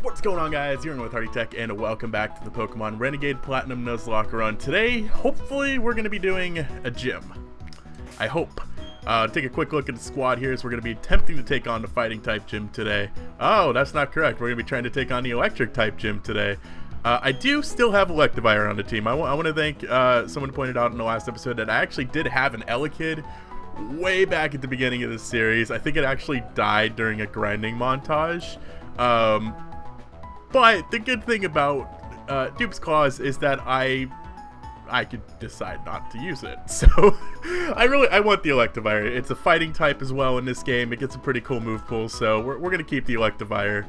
What's going on, guys? You're in with Hardy Tech, and welcome back to the Pokemon Renegade Platinum Nuzlocke run. Today, hopefully, we're going to be doing a gym. I hope. Take a quick look at the squad here, as we're going to be attempting to take on the fighting type gym today. Oh, that's not correct. We're going to be trying to take on the electric type gym today. I do still have Electivire on the team. I want to thank someone pointed out in the last episode that I actually did have an Elekid way back at the beginning of this series. I think it actually died during a grinding montage. But the good thing about Dupe's Claws is that I could decide not to use it. So I want the Electivire. It's a fighting type as well in this game. It gets a pretty cool move pool, so we're gonna keep the Electivire.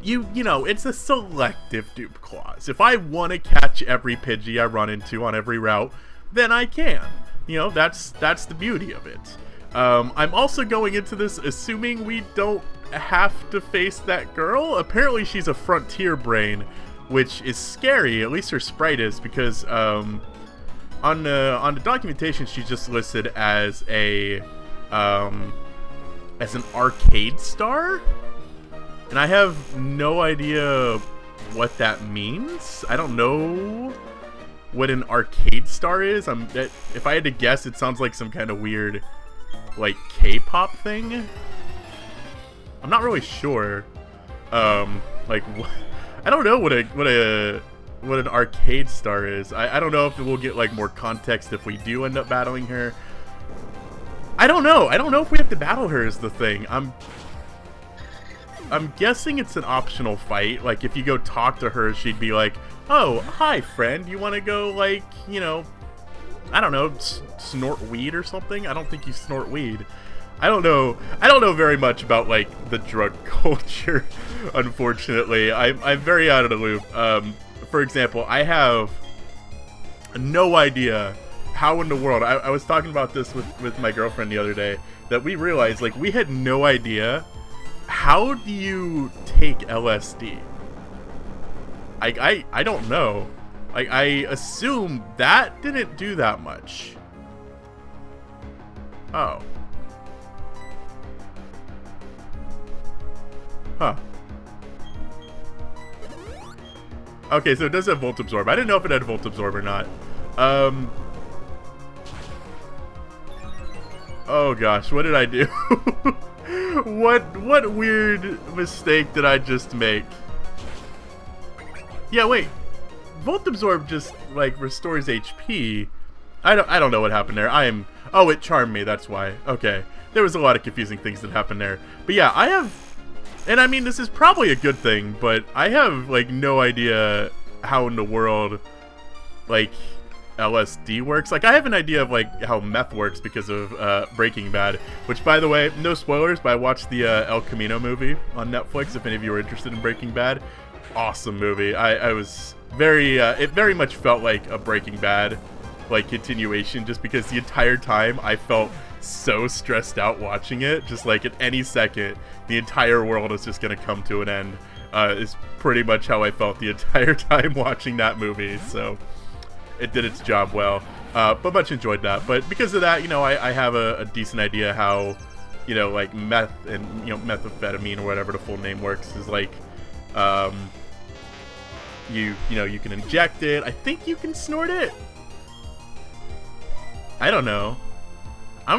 You know, it's a selective Dupe Claws. If I want to catch every Pidgey I run into on every route, then I can. You know, that's the beauty of it. I'm also going into this assuming we don't have to face that girl. Apparently she's a frontier brain, which is scary. At least her sprite is, because on the documentation she's just listed as an arcade star, and I have no idea what that means. I don't know what an arcade star is. If I had to guess, it sounds like some kind of weird, like, K-pop thing. I'm not really sure. Like, I don't know what an arcade star is. I don't know if we'll get like more context if we do end up battling her. I don't know. I don't know if we have to battle her is the thing. I'm guessing it's an optional fight. Like, if you go talk to her, she'd be like, "Oh, hi, friend. You want to go, like, you know, I don't know, snort weed or something?" I don't think you snort weed. I don't know very much about, like, the drug culture, unfortunately. I'm very out of the loop. For example, I have no idea how in the world, I was talking about this with my girlfriend the other day, that we realized, like, we had no idea, how do you take LSD? I don't know. Like, I assume that didn't do that much. Oh. Huh. Okay, so it does have Volt Absorb. I didn't know if it had Volt Absorb or not. Oh gosh, what did I do? What weird mistake did I just make? Yeah, wait. Volt Absorb just, like, restores HP. I don't know what happened there. Oh, it charmed me, that's why. Okay. There was a lot of confusing things that happened there. But yeah, I have, and I mean, this is probably a good thing, but I have, like, no idea how in the world, like, LSD works. Like, I have an idea of, like, how meth works because of Breaking Bad, which, by the way, no spoilers, but I watched the El Camino movie on Netflix, if any of you are interested in Breaking Bad. Awesome movie. I was very, it very much felt like a Breaking Bad, like, continuation, just because the entire time I felt so stressed out watching it, just like at any second the entire world is just gonna come to an end. Is pretty much how I felt the entire time watching that movie, so it did its job well. But much enjoyed that. But because of that, you know, I have a decent idea how, you know, like, meth and, you know, methamphetamine or whatever the full name works is like, you know, you can inject it. I think you can snort it. I don't know.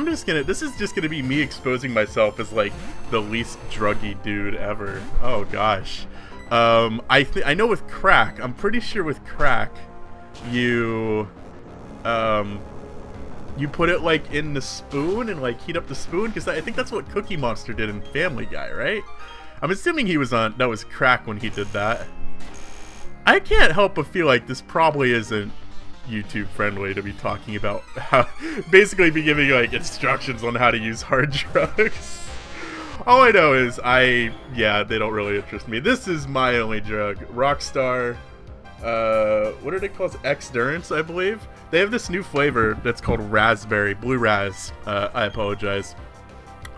This is just gonna be me exposing myself as, like, the least druggy dude ever. Oh gosh. I know with crack, I'm pretty sure with crack, you put it, like, in the spoon and, like, heat up the spoon, because I think that's what Cookie Monster did in Family Guy, right? I'm assuming that was crack when he did that. I can't help but feel like this probably isn't YouTube friendly to be talking about how, basically be giving, like, instructions on how to use hard drugs. All I know is yeah, they don't really interest me. This is my only drug. Rockstar, what are they called? X-Durance, I believe. They have this new flavor that's called Raspberry, Blue Raz. I apologize.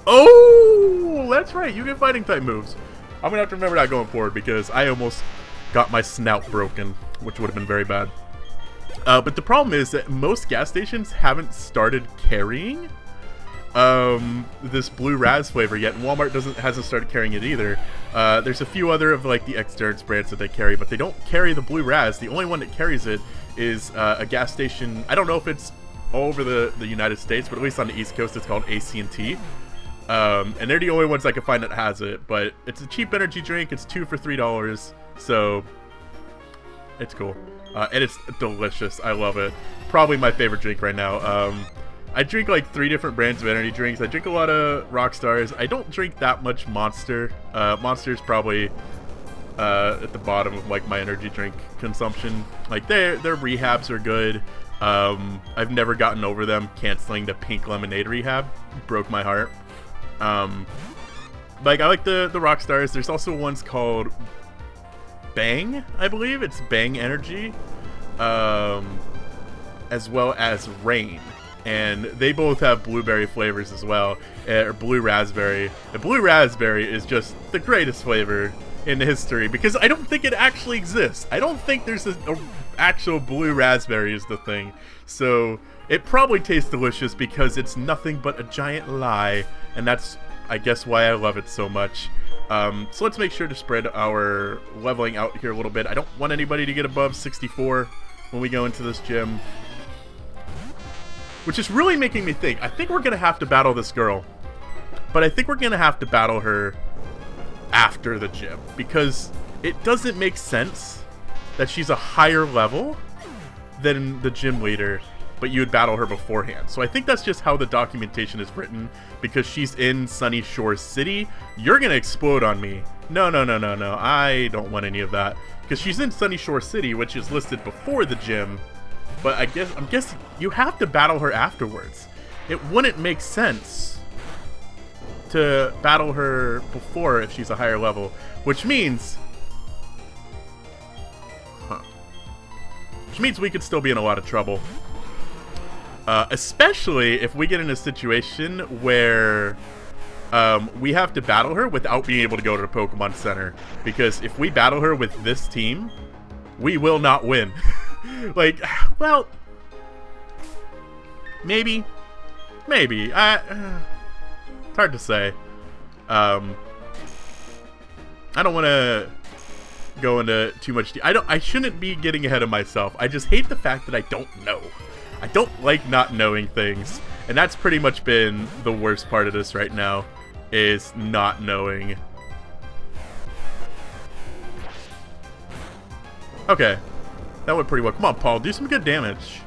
Oh, that's right, you get fighting type moves. I'm gonna have to remember that going forward, because I almost got my snout broken, which would have been very bad. But the problem is that most gas stations haven't started carrying this blue Raz flavor yet, and Walmart hasn't started carrying it either. There's a few other of like the Xdurance brands that they carry, but they don't carry the blue Raz. The only one that carries it is a gas station. I don't know if it's all over the United States, but at least on the East Coast it's called AC&T. And they're the only ones I can find that has it, but it's a cheap energy drink. It's 2 for $3, so it's cool. And it's delicious. I love it. Probably my favorite drink right now. I drink like 3 different brands of energy drinks. I drink a lot of Rockstars. I don't drink that much Monster. Monster's probably at the bottom of like my energy drink consumption. Like their rehabs are good. I've never gotten over them canceling the pink lemonade rehab. Broke my heart. Like I like the Rockstars. There's also ones called Bang, I believe. It's Bang Energy. As well as Rain. And they both have blueberry flavors as well, or blue raspberry. The blue raspberry is just the greatest flavor in history because I don't think it actually exists. I don't think there's a actual blue raspberry is the thing. So it probably tastes delicious because it's nothing but a giant lie, and that's, I guess, why I love it so much. So let's make sure to spread our leveling out here a little bit. I don't want anybody to get above 64 when we go into this gym. Which is really making me think. I think we're going to have to battle this girl. But I think we're going to have to battle her after the gym. Because it doesn't make sense that she's a higher level than the gym leader, but you would battle her beforehand. So I think that's just how the documentation is written. Because she's in Sunny Shore City. You're going to explode on me. No. I don't want any of that. Because she's in Sunny Shore City, which is listed before the gym. But I'm guessing you have to battle her afterwards. It wouldn't make sense to battle her before if she's a higher level, which means we could still be in a lot of trouble. Especially if we get in a situation where we have to battle her without being able to go to the Pokemon Center. Because if we battle her with this team, we will not win. Like, well, maybe. It's hard to say. I don't want to go into too much. I shouldn't be getting ahead of myself. I just hate the fact that I don't know. I don't like not knowing things, and that's pretty much been the worst part of this right now, is not knowing. Okay. That went pretty well. Come on, Paul. Do some good damage.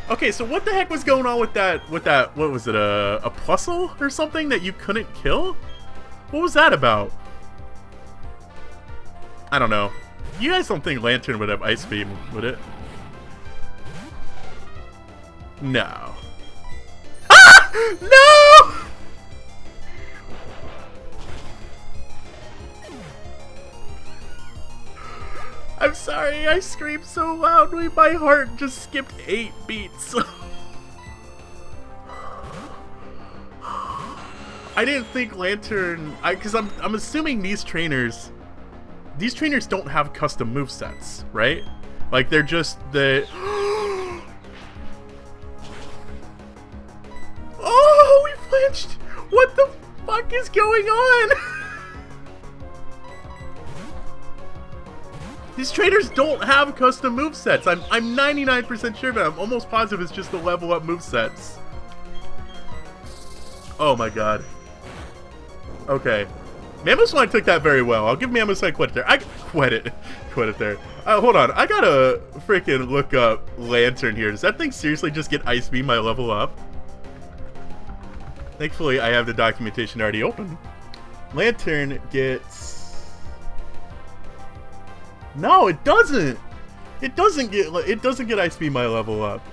Okay, so what the heck was going on with that, what was it, a Plusle or something that you couldn't kill? What was that about? I don't know. You guys don't think Lantern would have Ice Beam, would it? No. Ah! No! I'm sorry, I screamed so loudly, my heart just skipped 8 beats. I didn't think Lantern, because I'm assuming these trainers don't have custom movesets, right? Like they're just the. Oh, we flinched! What the fuck is going on? These trainers don't have custom movesets. I'm 99% sure, but I'm almost positive it's just the level up movesets. Oh my god. Okay. Mamoswine took that very well. I'll give Mamoswine credit there. I credit there. Hold on. I gotta freaking look up Lantern here. Does that thing seriously just get Ice Beam my level up? Thankfully, I have the documentation already open. Lantern gets... No, it doesn't. It doesn't get Ice Beam my level up.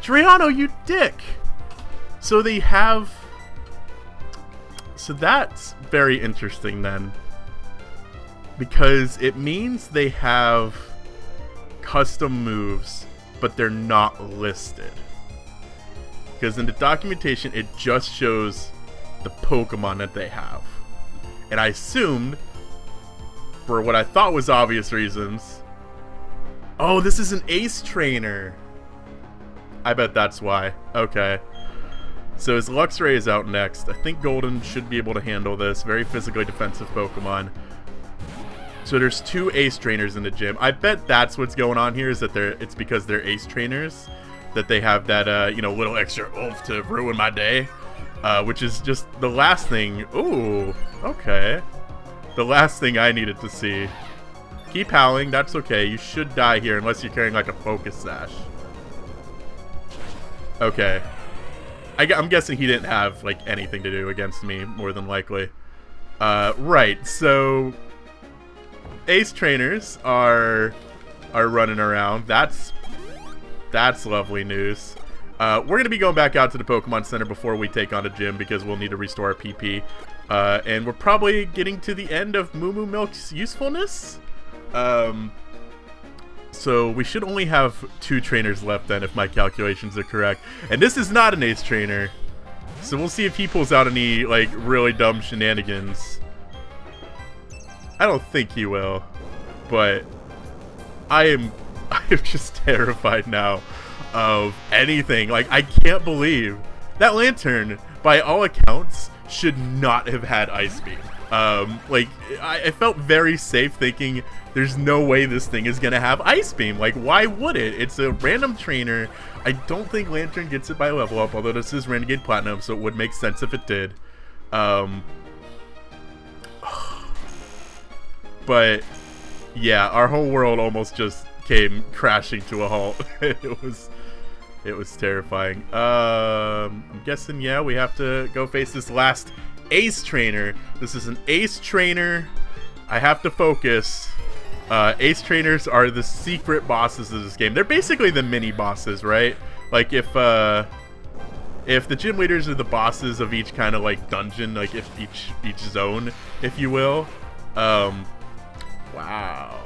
Triano, you dick. So they have. So that's very interesting then, because it means they have custom moves, but they're not listed. Because in the documentation, it just shows the Pokemon that they have, and I assumed, for what I thought was obvious reasons. Oh, this is an Ace trainer. I bet that's why. Okay. So his Luxray is out next. I think Golden should be able to handle this. Very physically defensive Pokemon. So there's 2 Ace Trainers in the gym. I bet that's what's going on here, is that it's because they're Ace Trainers that they have that, you know, little extra oomph to ruin my day. Which is just the last thing. Ooh, okay. The last thing I needed to see. Keep howling, that's okay. You should die here unless you're carrying like a Focus Sash. Okay. I'm guessing he didn't have like anything to do against me, more than likely. Right, so Ace Trainers are running around. That's lovely news. We're going to be going back out to the Pokemon Center before we take on a gym because we'll need to restore our PP. And we're probably getting to the end of Moo Moo Milk's usefulness. So we should only have 2 trainers left then, if my calculations are correct. And this is not an Ace Trainer. So we'll see if he pulls out any, like, really dumb shenanigans. I don't think he will. But I am just terrified now of anything. Like, I can't believe that Lantern, by all accounts, should not have had Ice Beam. Like, I felt very safe thinking there's no way this thing is gonna have Ice Beam. Like, why would it? It's a random trainer. I don't think Lantern gets it by level up, although this is Renegade Platinum, so it would make sense if it did. But yeah, our whole world almost just came crashing to a halt. It was terrifying. I'm guessing, yeah, we have to go face this last Ace Trainer. This is an Ace Trainer. I have to focus. Ace Trainers are the secret bosses of this game. They're basically the mini bosses, right? Like if the gym leaders are the bosses of each kind of like dungeon, like if each zone, if you will. Wow.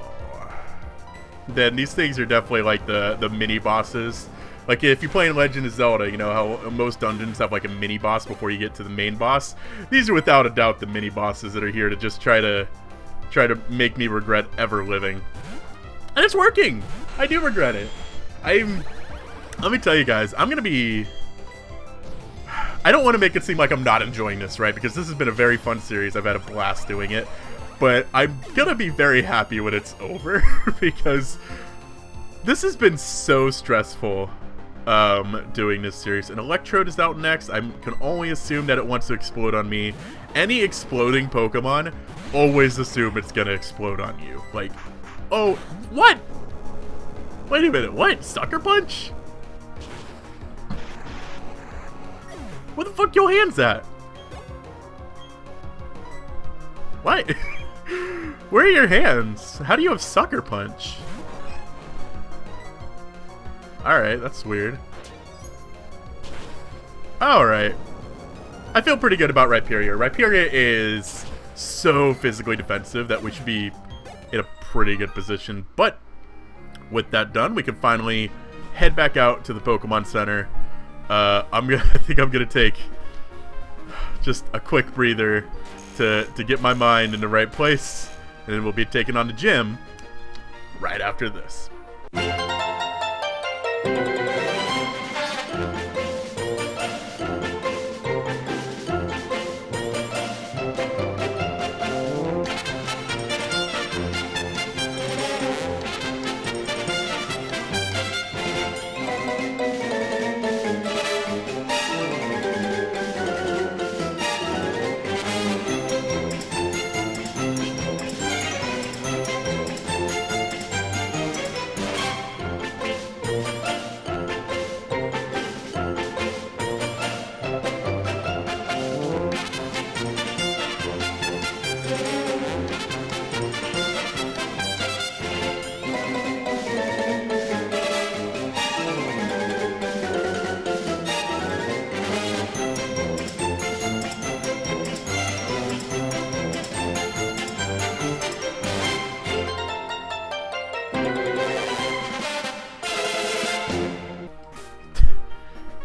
Then these things are definitely like the mini bosses. Like if you play in Legend of Zelda, you know how most dungeons have like a mini boss before you get to the main boss. These are without a doubt the mini bosses that are here to just try to make me regret ever living. And it's working! I do regret it. Let me tell you guys, I'm gonna be... I don't want to make it seem like I'm not enjoying this, right? Because this has been a very fun series. I've had a blast doing it. But I'm gonna be very happy when it's over. Because this has been so stressful doing this series. And Electrode is out next. I can only assume that it wants to explode on me. Any exploding Pokemon, always assume it's gonna explode on you. Like, oh, what? Wait a minute, what? Sucker Punch? Where the fuck your hands at? What? Where are your hands? How do you have Sucker Punch? Alright, that's weird. Alright. I feel pretty good about Rhyperior. Rhyperior is so physically defensive that we should be in a pretty good position. But with that done, we can finally head back out to the Pokemon Center. I think I'm gonna take just a quick breather to get my mind in the right place, and then we'll be taking on the gym right after this.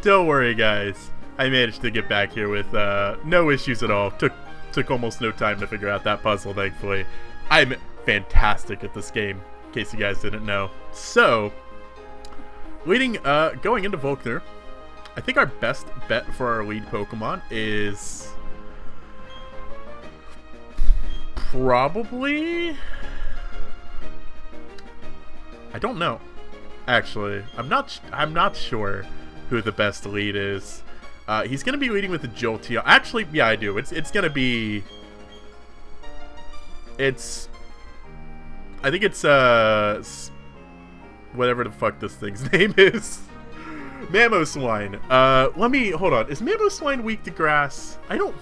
Don't worry, guys. I managed to get back here with no issues at all. Took almost no time to figure out that puzzle, thankfully. I'm fantastic at this game, in case you guys didn't know. So, going into Volkner, I think our best bet for our lead Pokemon is probably... I don't know. Actually, I'm not sure who the best lead is. He's gonna be leading with the Jolteon. Actually, yeah, I do. It's gonna be. I think it's whatever the fuck this thing's name is. Mamoswine. Let me hold on. Is Mamoswine weak to grass? I don't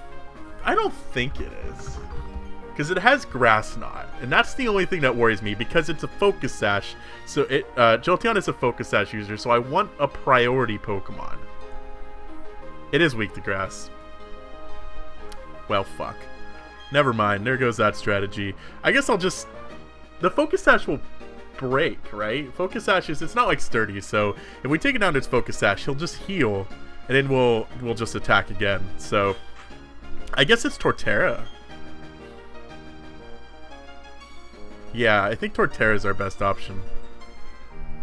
think it is. Because it has Grass Knot, and that's the only thing that worries me, because it's a Focus Sash. So Jolteon is a Focus Sash user, so I want a priority Pokemon. It is weak to grass. Well, fuck. Never mind, there goes that strategy. I guess I'll just... The Focus Sash will break, right? Focus Sash is... It's not like Sturdy, so if we take it down to its Focus Sash, he'll just heal, and then we'll just attack again. So, I guess it's Torterra. Yeah, I think Torterra is our best option.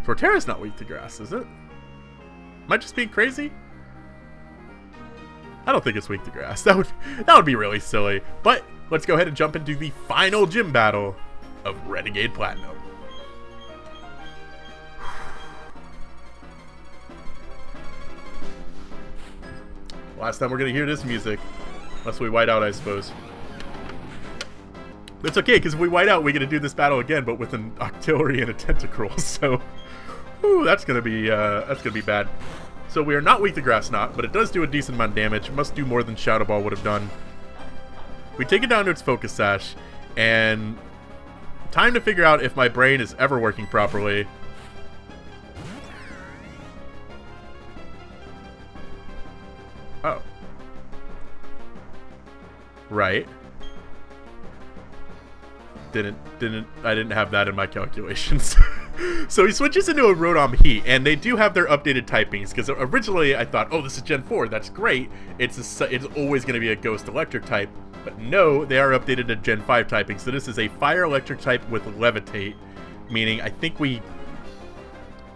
Torterra's not weak to grass, is it? Am I just being crazy? I don't think it's weak to grass. That would be really silly. But let's go ahead and jump into the final gym battle of Renegade Platinum. Last time we're gonna hear this music, unless we white out, I suppose. It's okay, because if we white out, we get to do this battle again, but with an Octillery and a Tentacruel. So, ooh, that's gonna be bad. So we are not weak to Grass Knot, but it does do a decent amount of damage. It must do more than Shadow Ball would have done. We take it down to its Focus Sash, and time to figure out if my brain is ever working properly. Oh. Right. I didn't have that in my calculations. So he switches into a Rotom Heat, and they do have their updated typings, because originally I thought, oh, this is Gen 4, that's great. It's always going to be a Ghost Electric type, but no, they are updated to Gen 5 typing, so this is a Fire Electric type with Levitate, meaning I think we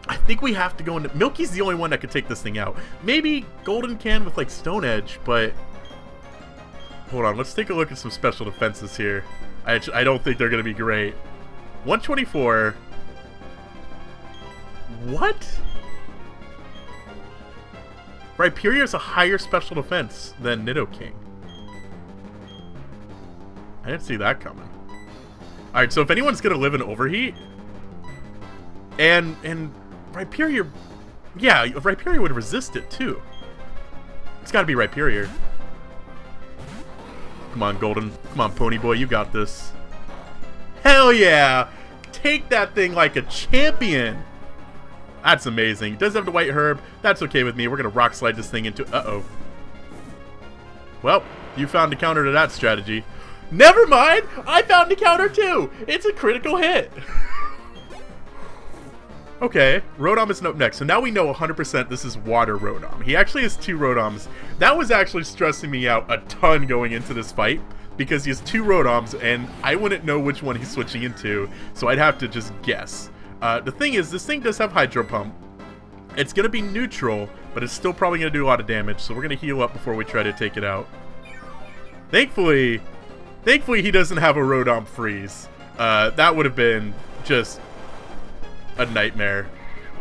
have to go into... Milky's the only one that could take this thing out. Maybe Golden can with, like, Stone Edge, but... Hold on, let's take a look at some special defenses here. I don't think they're going to be great. 124. What? Rhyperior is a higher special defense than Nidoking. I didn't see that coming. Alright, so if anyone's going to live in Overheat... And Rhyperior... Yeah, Rhyperior would resist it, too. It's got to be Rhyperior. Come on, Golden. Come on, Pony Boy. You got this. Hell yeah! Take that thing like a champion! That's amazing. It does have the White Herb. That's okay with me. We're going to Rock Slide this thing into... Uh-oh. Well, you found a counter to that strategy. Never mind! I found a counter too! It's a critical hit! Okay, Rotom is up next. So now we know 100% this is Water Rotom. He actually has two Rotoms. That was actually stressing me out a ton going into this fight, because he has two Rotoms, and I wouldn't know which one he's switching into, so I'd have to just guess. The thing is, this thing does have Hydro Pump. It's going to be neutral, but it's still probably going to do a lot of damage, so we're going to heal up before we try to take it out. Thankfully he doesn't have a Rotom Freeze. That would have been just a nightmare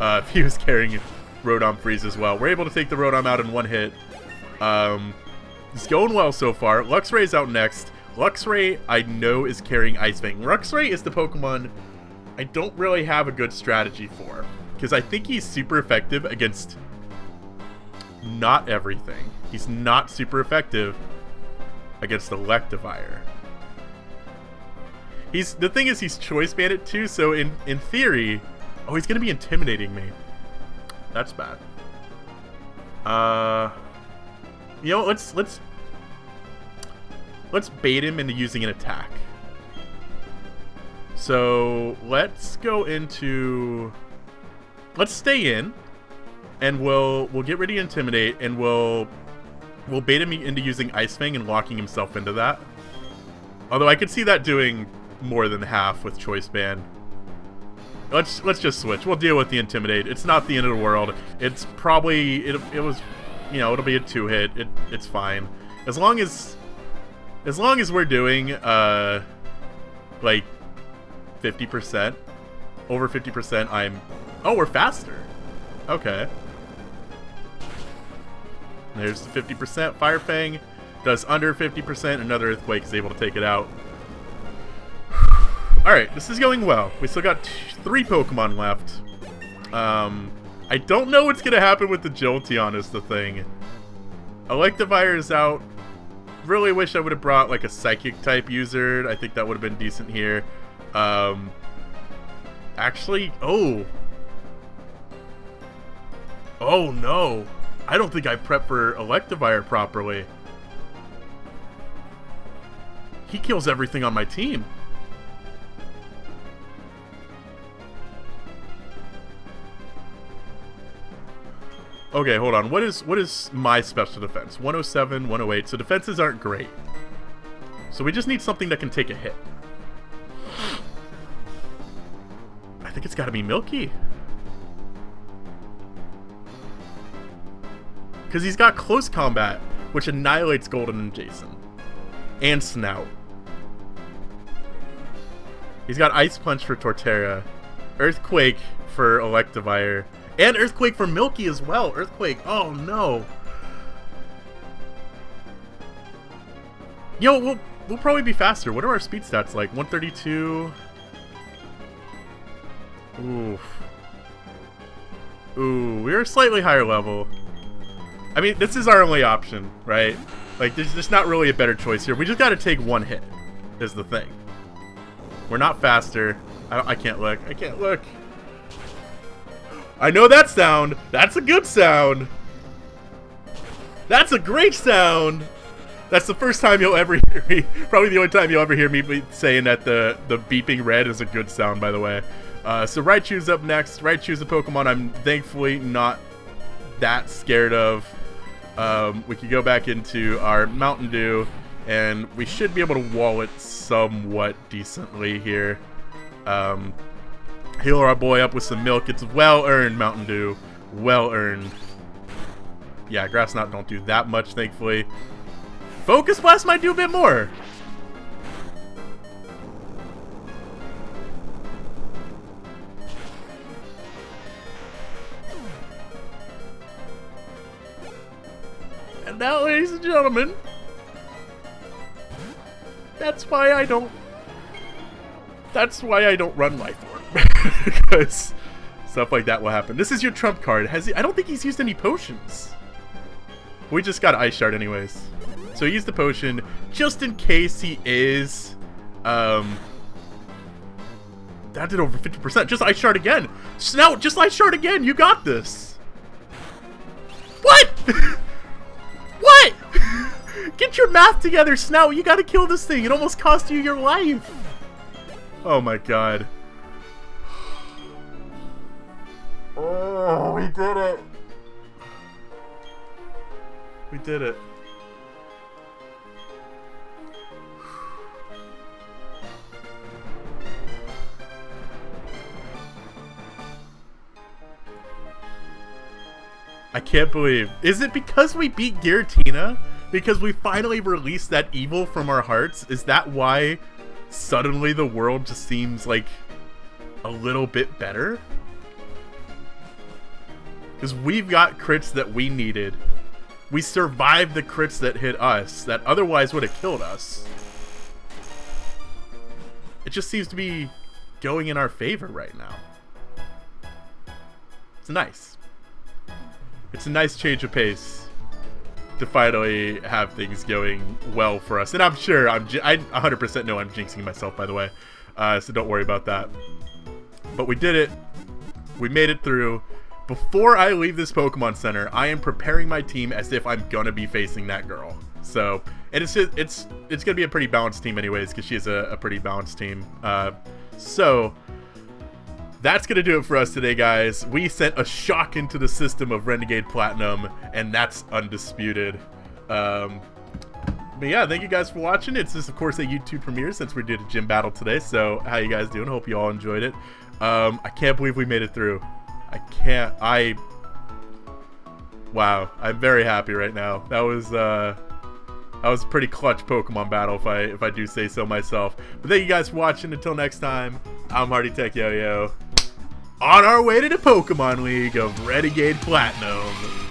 if he was carrying Rotom Freeze as well. We're able to take the Rotom out in one hit. It's going well so far. Luxray's out next. Luxray, I know, is carrying Ice Fang. Luxray is the Pokemon I don't really have a good strategy for, because I think he's super effective against not everything. He's not super effective against Electivire. The thing is, he's Choice Banded too, so in theory... Oh, he's gonna be intimidating me. That's bad. You know, let's bait him into using an attack. So let's go into... Let's stay in, and we'll get ready to intimidate, and we'll bait him into using Ice Fang and locking himself into that. Although I could see that doing more than half with Choice Band. Let's just switch. We'll deal with the Intimidate. It's not the end of the world. It's probably... It was you know, it'll be a 2-hit. It's fine. As long as we're doing, like, 50%, over 50%, oh, we're faster. Okay. There's the 50%. Fire Fang does under 50%. Another Earthquake is able to take it out. Alright, this is going well. We still got 3 Pokemon left. I don't know what's going to happen with the Jolteon is the thing. Electivire is out. Really wish I would have brought like a Psychic type user. I think that would have been decent here. Actually, oh no. I don't think I prepped for Electivire properly. He kills everything on my team. Okay, hold on. What is my special defense? 107, 108. So defenses aren't great. So we just need something that can take a hit. I think it's got to be Milky. Because he's got close combat, which annihilates Golden and Jason. And Snout. He's got Ice Punch for Torterra. Earthquake for Electivire. And Earthquake for Milky as well. Earthquake. Oh, no. Yo, we'll probably be faster. What are our speed stats like? 132. Oof. Ooh, we're slightly higher level. I mean, this is our only option, right? Like, there's just not really a better choice here. We just got to take 1 hit, is the thing. We're not faster. I can't look. I can't look. I know that sound. That's a good sound. That's a great sound. That's the first time you'll ever hear me. Probably the only time you'll ever hear me saying that the beeping red is a good sound, by the way. So Raichu's up next. Raichu's a Pokemon I'm thankfully not that scared of. We can go back into our Mountain Dew, and we should be able to wall it somewhat decently here. Heal our boy up with some milk. It's well-earned, Mountain Dew. Well-earned. Yeah, Grass Knot don't do that much, thankfully. Focus Blast might do a bit more. And now, ladies and gentlemen, that's why I don't run Life Orb. Because stuff like that will happen. This is your trump card. I don't think he's used any potions. We just got Ice Shard anyways. So he used the potion just in case he is. That did over 50%. Just Ice Shard again. Snout, just Ice Shard again. You got this. What? What? Get your math together, Snout. You gotta kill this thing. It almost cost you your life. Oh my god. Oh, we did it. We did it. I can't believe. Is it because we beat Giratina? Because we finally released that evil from our hearts? Is that why suddenly the world just seems like a little bit better? Because we've got crits that we needed. We survived the crits that hit us that otherwise would have killed us. It just seems to be going in our favor right now. It's nice. It's a nice change of pace to finally have things going well for us. And I'm sure, I 100% know I'm jinxing myself, by the way. So don't worry about that. But we did it. We made it through. Before I leave this Pokemon Center, I am preparing my team as if I'm gonna be facing that girl. So, and it's gonna be a pretty balanced team anyways, because she is a pretty balanced team. So that's gonna do it for us today, guys. We sent a shock into the system of Renegade Platinum, and that's undisputed. But yeah, thank you guys for watching. This is of course a YouTube premiere since we did a gym battle today. So how you guys doing? Hope you all enjoyed it. I can't believe we made it through. Wow, I'm very happy right now. That was a pretty clutch Pokemon battle, if I do say so myself. But thank you guys for watching. Until next time, I'm Hardy Tech Yo-Yo. On our way to the Pokemon League of Renegade Platinum.